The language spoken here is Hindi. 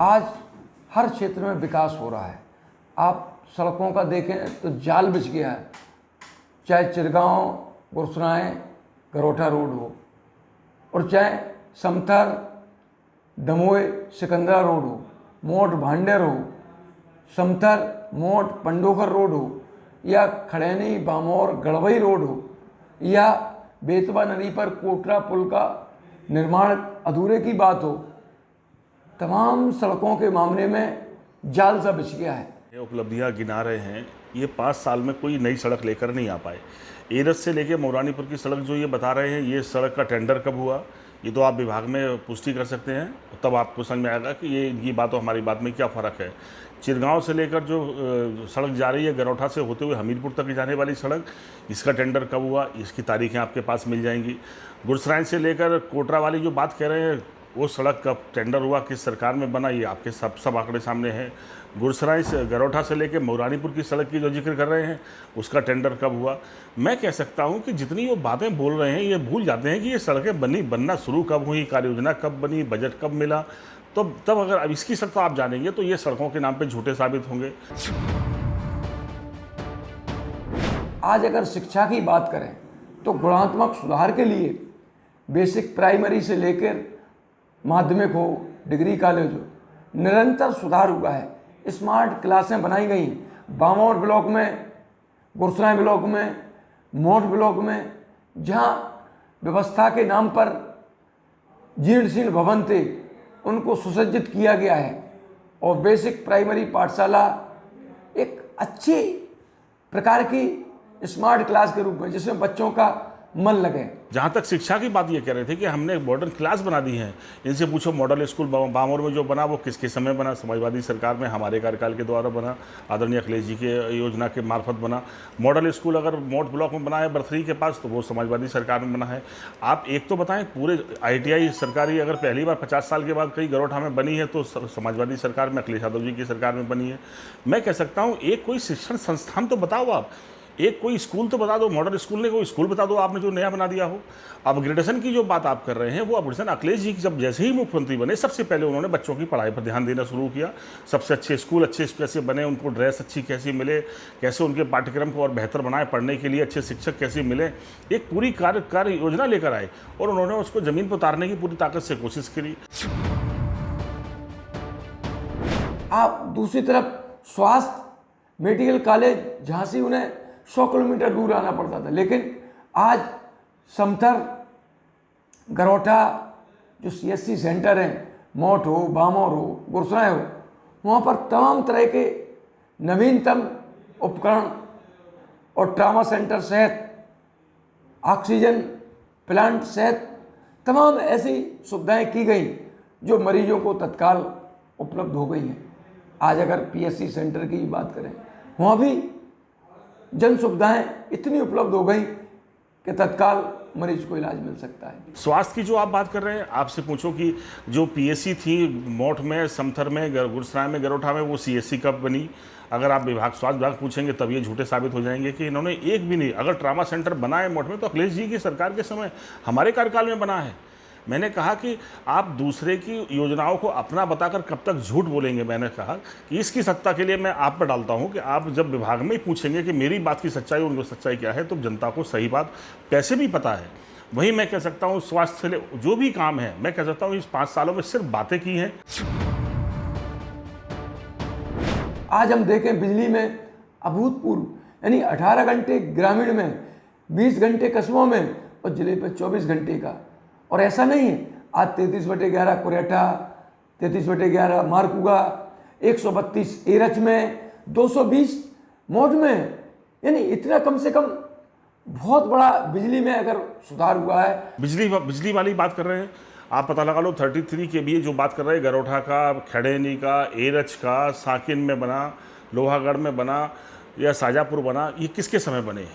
आज हर क्षेत्र में विकास हो रहा है। आप सड़कों का देखें तो जाल बिछ गया है, चाहे चिरगांव गुरसराय गरोठा रोड हो और चाहे समथर दमोह सिकंदरा रोड हो, मोट भांडेर हो, समथर मोट पंडोखर रोड हो या खड़ैनी बामौर गढ़वई रोड हो या बेतवा नदी पर कोटरा पुल का निर्माण अधूरे की बात हो, तमाम सड़कों के मामले में जाल सा बिछ गया है। ये उपलब्धियां गिना रहे हैं, ये 5 साल में कोई नई सड़क लेकर नहीं आ पाए। एरस से लेकर मौरानीपुर की सड़क जो ये बता रहे हैं, ये सड़क का टेंडर कब हुआ, ये तो आप विभाग में पुष्टि कर सकते हैं, तब आपको समझ में आएगा कि ये इनकी बात और हमारी बात में क्या फ़र्क है। चिरगांव से लेकर जो सड़क जा रही है गरोठा से होते हुए हमीरपुर तक जाने वाली सड़क, इसका टेंडर कब हुआ, इसकी तारीखें आपके पास मिल जाएंगी। गुरसराय से लेकर कोटरा वाली जो बात कह रहे हैं, वो सड़क कब टेंडर हुआ, किस सरकार में बना, ये आपके सब आंकड़े सामने हैं। गुरसराय से गरोठा से लेकर मौरानीपुर की सड़क की जो जिक्र कर रहे हैं, उसका टेंडर कब हुआ। मैं कह सकता हूं कि जितनी वो बातें बोल रहे हैं, ये भूल जाते हैं कि ये सड़कें बनना शुरू कब हुई, कार्य योजना कब बनी, बजट कब मिला। तो तब अगर अब इसकी सत्ता आप जानेंगे तो ये सड़कों के नाम पे झूठे साबित होंगे। आज अगर शिक्षा की बात करें तो गुणात्मक सुधार के लिए बेसिक प्राइमरी से लेकर माध्यमिक हो, डिग्री कॉलेज हो, निरंतर सुधार हुआ है। स्मार्ट क्लासें बनाई गई बामौर ब्लॉक में, गुरसराय ब्लॉक में, मोट ब्लॉक में, जहां व्यवस्था के नाम पर जीर्ण शीर्ण भवन थे उनको सुसज्जित किया गया है और बेसिक प्राइमरी पाठशाला एक अच्छी प्रकार की स्मार्ट क्लास के रूप में जिसमें बच्चों का मन लगे। जहाँ तक शिक्षा की बात ये कह रहे थे कि हमने मॉडर्न क्लास बना दी है, इनसे पूछो मॉडल स्कूल बामौर में जो बना वो किसके समय बना, समाजवादी सरकार में हमारे कार्यकाल के द्वारा बना, आदरणीय अखिलेश जी के योजना के मार्फत बना। मॉडल स्कूल अगर मोट ब्लॉक में बना है बर्थरी के पास, तो वो समाजवादी सरकार में बना है। आप एक तो बताएं, पूरे ITI सरकारी अगर पहली बार 50 साल के बाद कहीं गरोठा में बनी है तो समाजवादी सरकार में, अखिलेश यादव जी की सरकार में बनी है। मैं कह सकता हूँ एक कोई शिक्षण संस्थान तो बताओ आप, एक कोई स्कूल तो बता दो, मॉडल स्कूल ने कोई स्कूल बता दो आपने जो नया बना दिया हो। अपग्रेडेशन की जो बात आप कर रहे हैं, वो अपग्रेडेशन अखिलेश जी जब जैसे ही मुख्यमंत्री बने सबसे पहले उन्होंने बच्चों की पढ़ाई पर ध्यान देना शुरू किया। सबसे अच्छे स्कूल अच्छे कैसे बने, उनको ड्रेस अच्छी कैसे मिले, कैसे उनके पाठ्यक्रम को और बेहतर बनाए, पढ़ने के लिए अच्छे शिक्षक कैसे मिले, एक पूरी कार्य योजना लेकर आए और उन्होंने उसको ज़मीन पर उतारने की पूरी ताकत से कोशिश करी। आप दूसरी तरफ स्वास्थ्य मेडिकल कॉलेज झांसी उन्हें 100 किलोमीटर दूर आना पड़ता था, लेकिन आज समथर गरोठा जो CSC सेंटर हैं, मोट हो, बामौर हो, गुरसराय हो, वहाँ पर तमाम तरह के नवीनतम उपकरण और ट्रामा सेंटर सहित ऑक्सीजन प्लांट सहित तमाम ऐसी सुविधाएं की गई जो मरीजों को तत्काल उपलब्ध हो गई हैं। आज अगर PSC सेंटर की बात करें, वहाँ भी जन सुविधाएं इतनी उपलब्ध हो गई कि तत्काल मरीज को इलाज मिल सकता है। स्वास्थ्य की जो आप बात कर रहे हैं, आपसे पूछो कि जो PSC थी मोट में, समथर में, गुरसराय में, गरोठा में, वो CSC कब बनी। अगर आप स्वास्थ्य विभाग पूछेंगे तब ये झूठे साबित हो जाएंगे कि इन्होंने एक भी नहीं। अगर ट्रामा सेंटर बना है मोट में तो अखिलेश जी की सरकार के समय हमारे कार्यकाल में बना है। मैंने कहा कि आप दूसरे की योजनाओं को अपना बताकर कब तक झूठ बोलेंगे। मैंने कहा कि इसकी सत्ता के लिए मैं आप पर डालता हूं कि आप जब विभाग में ही पूछेंगे कि मेरी बात की सच्चाई और उनकी सच्चाई क्या है, तो जनता को सही बात कैसे भी पता है। वहीं मैं कह सकता हूं स्वास्थ्य से जो भी काम है, मैं कह सकता हूं इस 5 सालों में सिर्फ बातें की हैं। आज हम देखें बिजली में अभूतपूर्व, यानी 18 घंटे ग्रामीण में, 20 घंटे कस्बों में और जिले पर 24 घंटे का। और ऐसा नहीं है, आज 33/11 कुरेठा, 33/11 मारकुगा, 132 एरच में, 220 मोट में, यानी इतना कम से कम बहुत बड़ा बिजली में अगर सुधार हुआ है। बिजली वाली बात कर रहे हैं, आप पता लगा लो 33 kVA जो बात कर रहे हैं, गरोठा का, खड़ैनी का, एरच का, साकिन में बना, लोहागढ़ में बना या शाजापुर बना, ये किसके समय बने?